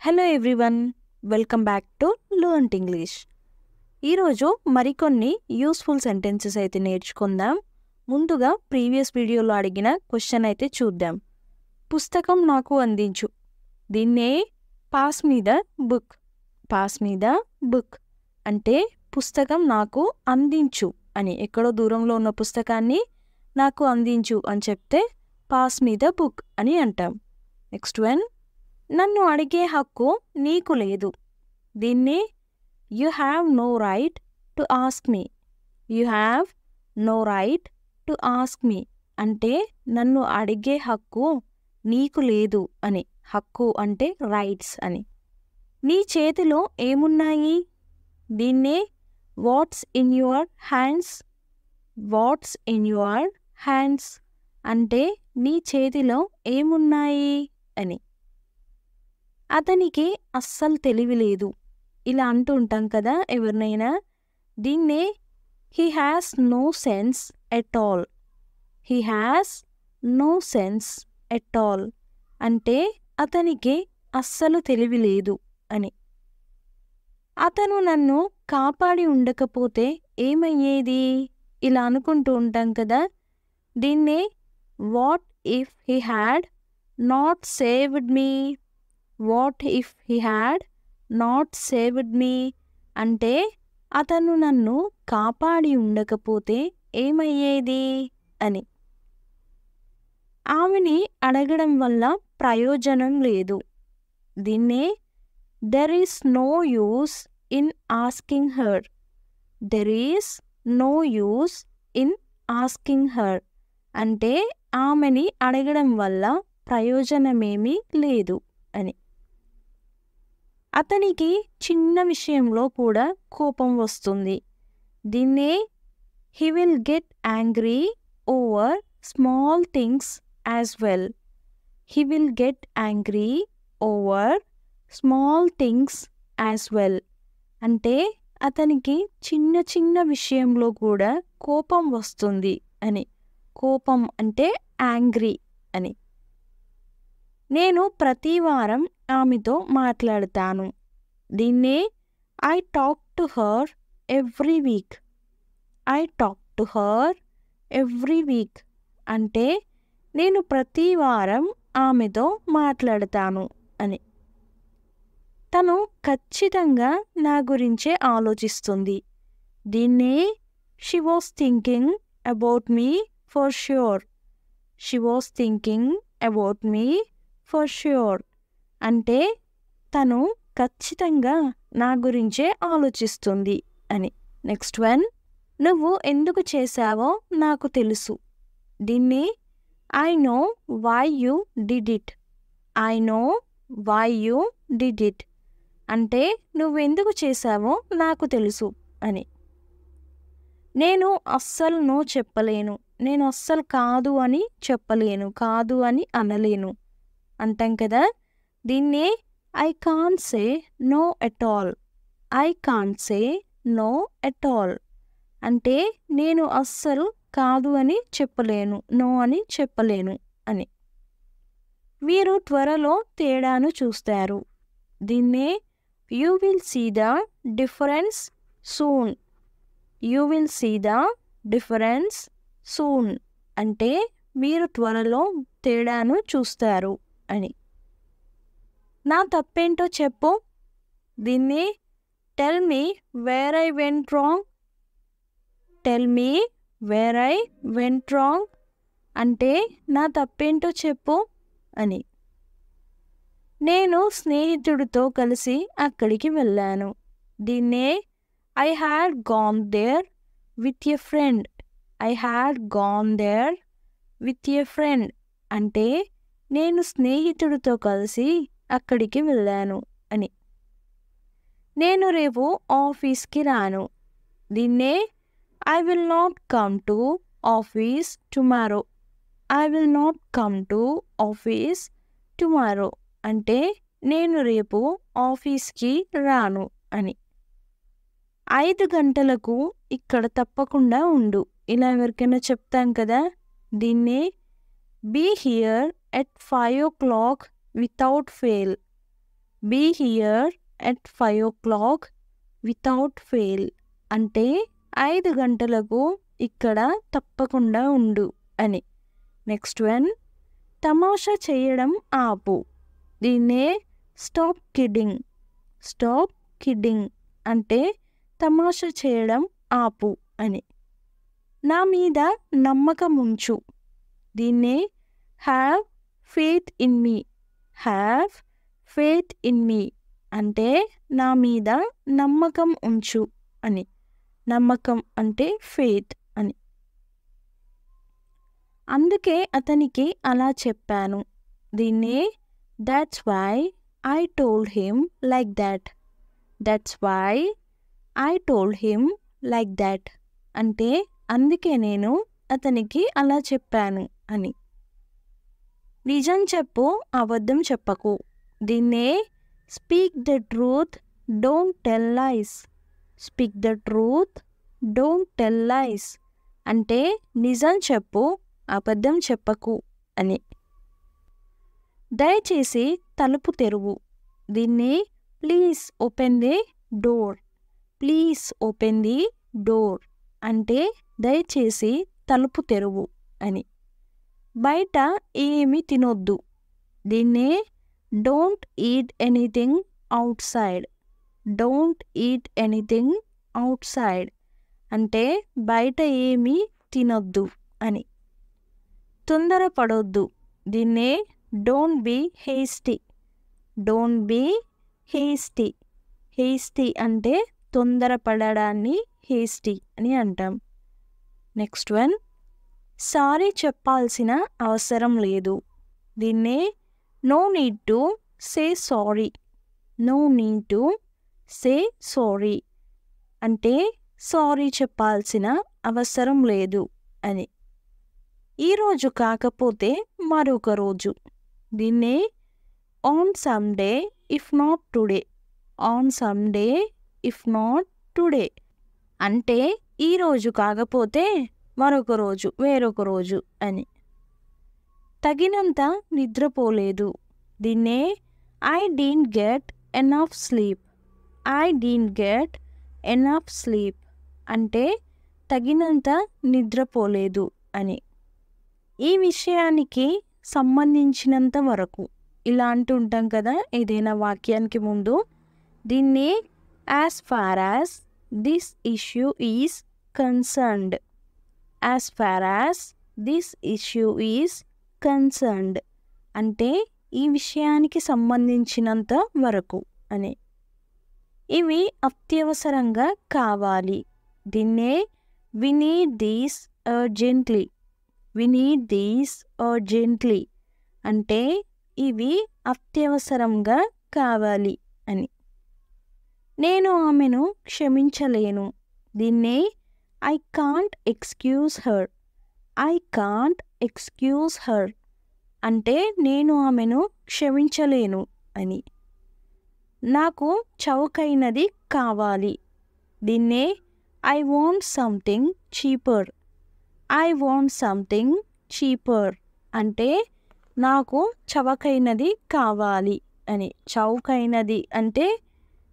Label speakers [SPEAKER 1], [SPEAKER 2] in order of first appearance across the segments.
[SPEAKER 1] Hello everyone, welcome back to learnt English. ఈరోజు మరికొన్ని useful sentences అయితే నేర్చుకుందాం. ముందుగా ప్రీవియస్ వీడియోలో అడిగిన క్వశ్చన్ అయితే చూద్దాం. పుస్తకం నాకు అందించు. దీన్నే pass me the book. Pass me the book అంటే పుస్తకం నాకు అందించు అని, ఎక్కడో దూరంలో ఉన్న పుస్తకాన్ని నాకు అందించు అని చెప్తే పాస్ మీ ద బుక్ అని అంటాం. నెక్స్ట్ వన్, నన్ను అడిగే హక్కు నీకు లేదు. దీన్ని you have no right to ask me. You have no right to ask me అంటే నన్ను అడిగే హక్కు నీకు లేదు అని. హక్కు అంటే రైట్స్ అని. నీ చేతిలో ఏమున్నాయి? దీన్నే what's in your hands. What's in your hands అంటే నీ చేతిలో ఏమున్నాయి అని. అతనికి అస్సలు తెలివి లేదు. ఇలా అంటూ ఉంటాం కదా ఎవరినైనా. దీన్నే he has no sense at all. He has no sense at all అంటే అతనికి అస్సలు తెలివి లేదు అని. అతను నన్ను కాపాడి ఉండకపోతే ఏమయ్యేది? ఇలా అనుకుంటూ ఉంటాం కదా. దీన్నే what if he had not saved me. What if he had not saved me అంటే అతను నన్ను కాపాడి ఉండకపోతే ఏమయ్యేది అని. ఆమెని అడగడం వల్ల ప్రయోజనం లేదు. దీన్నే there is no use in asking her. There is no use in asking her అంటే ఆమెని అడగడం వల్ల ప్రయోజనమేమీ లేదు అని. అతనికి చిన్న విషయంలో కూడా కోపం వస్తుంది. దీన్నే he will get angry over small things as well. He will get angry over small things as well అంటే అతనికి చిన్న చిన్న విషయంలో కూడా కోపం వస్తుంది అని. కోపం అంటే యాంగ్రీ అని. నేను ప్రతి వారం ఆమెతో మాట్లాడతాను. దీన్నే I talk to her every week. I talk to her every week అంటే నేను ప్రతి వారం ఆమెతో మాట్లాడతాను అని. తను ఖచ్చితంగా నా గురించే ఆలోచిస్తుంది. దీన్నే she was thinking about me for sure. She was thinking about me for sure అంటే తను ఖచ్చితంగా నా గురించే ఆలోచిస్తుంది అని. నెక్స్ట్ వన్, నువ్వు ఎందుకు చేశావో నాకు తెలుసు. దీన్ని I know why you did it. I know why you did it అంటే నువ్వెందుకు చేశావో నాకు తెలుసు అని. నేను అస్సలు నో చెప్పలేను. నేను అస్సలు కాదు అని చెప్పలేను. కాదు అని అనలేను అంటాం కదా. దీన్నే I can't say no at all. I can't say no at all అంటే నేను అస్సలు కాదు అని చెప్పలేను, నో అని చెప్పలేను అని. మీరు త్వరలో తేడాను చూస్తారు. దీన్నే you will see the difference soon. You will see the difference soon అంటే మీరు త్వరలో తేడాను చూస్తారు అని. నా తప్పేంటో చెప్పు. దీన్ని tell me where I went wrong. Tell me where I went wrong అంటే నా తప్పేంటో చెప్పు అని. నేను స్నేహితుడితో కలిసి అక్కడికి వెళ్ళాను. దీన్నే I had gone there with a friend. I had gone there with a friend అంటే నేను స్నేహితుడితో కలిసి అక్కడికి వెళ్ళాను అని. నేను రేపు ఆఫీస్కి రాను. దీన్నే I will not come to office tomorrow. I will not come to office tomorrow అంటే నేను రేపు ఆఫీస్కి రాను అని. 5 గంటలకు ఇక్కడ తప్పకుండా ఉండు. ఇలా ఎవరికైనా చెప్తాం కదా. దీన్నే be here at 5 o'clock without fail. Be here at 5 o'clock without fail అంటే 5 గంటలకు ఇక్కడ తప్పకుండా ఉండు అని. నెక్స్ట్ వన్, తమాషా చేయడం ఆపు. దీన్నే స్టాప్ కిడ్డింగ్. స్టాప్ కిడ్డింగ్ అంటే తమాషా చేయడం ఆపు అని. నా మీద నమ్మకం ఉంచు. దీన్నే have faith in me. Have faith in me అంటే నా మీద నమ్మకం ఉంచు అని. నమ్మకం అంటే ఫెయిత్ అని. అందుకే అతనికి అలా చెప్పాను. దీన్నే that's why I told him like that. That's why I told him like that అంటే అందుకే నేను అతనికి అలా చెప్పాను అని. నిజం చెప్పు, అబద్ధం చెప్పకు. దీన్నే speak the truth, don't tell lies. Speak the truth, don't tell lies అంటే నిజం చెప్పు, అబద్ధం చెప్పకు అని. దయచేసి తలుపు తెరువు. దీన్ని please open the door. Please open the door అంటే దయచేసి తలుపు తెరువు అని. బయట ఏమీ తినొద్దు. దీన్నే don't eat anything outside. Don't eat anything outside అంటే బయట ఏమీ తినొద్దు అని. తొందరపడొద్దు. దీన్నే don't be hasty. Don't be hasty. Hasty అంటే తొందరపడడాన్ని హేస్టీ అని అంటాం. నెక్స్ట్ వన్, సారీ చెప్పాల్సిన అవసరం లేదు. దీన్నే no need to say sorry. No need to say sorry అంటే సారీ చెప్పాల్సిన అవసరం లేదు అని. ఈరోజు కాకపోతే మరొక రోజు. దీన్నే on someday if not today. On someday if not today అంటే ఈరోజు కాకపోతే మరొక రోజు, వేరొక రోజు అని. తగినంత నిద్రపోలేదు. దీన్నే I didn't get enough sleep. I didn't get enough sleep అంటే తగినంత నిద్రపోలేదు అని. ఈ విషయానికి సంబంధించినంత వరకు ఇలా అంటుంటాం కదా ఏదైనా వాక్యానికి ముందు. దీన్ని as far as this issue is concerned. As far as this issue is concerned అంటే ఈ విషయానికి సంబంధించినంత వరకు అని. ఇవి అత్యవసరంగా కావాలి. దీన్నే we need these urgently. We need these urgently అంటే ఇవి అత్యవసరంగా కావాలి అని. నేను ఆమెను క్షమించలేను. దీన్నే I can't excuse her. I can't excuse her అంటే నేను ఆమెను క్షమించలేను అని. నాకు చౌకైనది కావాలి. దీన్నే I want something cheaper. I want something cheaper అంటే నాకు చవకైనది కావాలి అని. చౌకైనది అంటే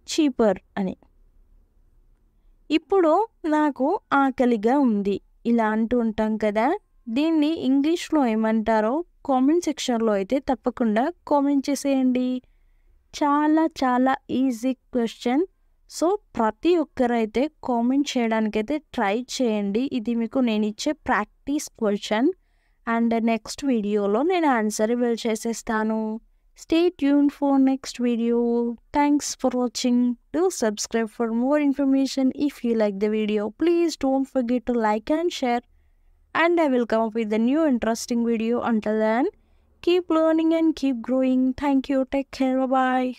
[SPEAKER 1] చీపర్ అని. ఇప్పుడు నాకు ఆకలిగా ఉంది ఇలా అంటూ ఉంటాం కదా. దీన్ని ఇంగ్లీష్లో ఏమంటారో కామెంట్ సెక్షన్లో అయితే తప్పకుండా కామెంట్ చేసేయండి. చాలా చాలా ఈజీ క్వశ్చన్. సో ప్రతి ఒక్కరైతే కామెంట్ చేయడానికైతే ట్రై చేయండి. ఇది మీకు నేను ఇచ్చే ప్రాక్టీస్ క్వశ్చన్. అండ్ నెక్స్ట్ వీడియోలో నేను ఆన్సర్ రివీల్ చేసేస్తాను. Stay tune for next video. Thanks for watching. Do subscribe for more information. If you like the video, please don't forget to like and share. And I will come up with a new interesting video. Until then, keep learning and keep growing. Thank you. Take care. Bye-bye.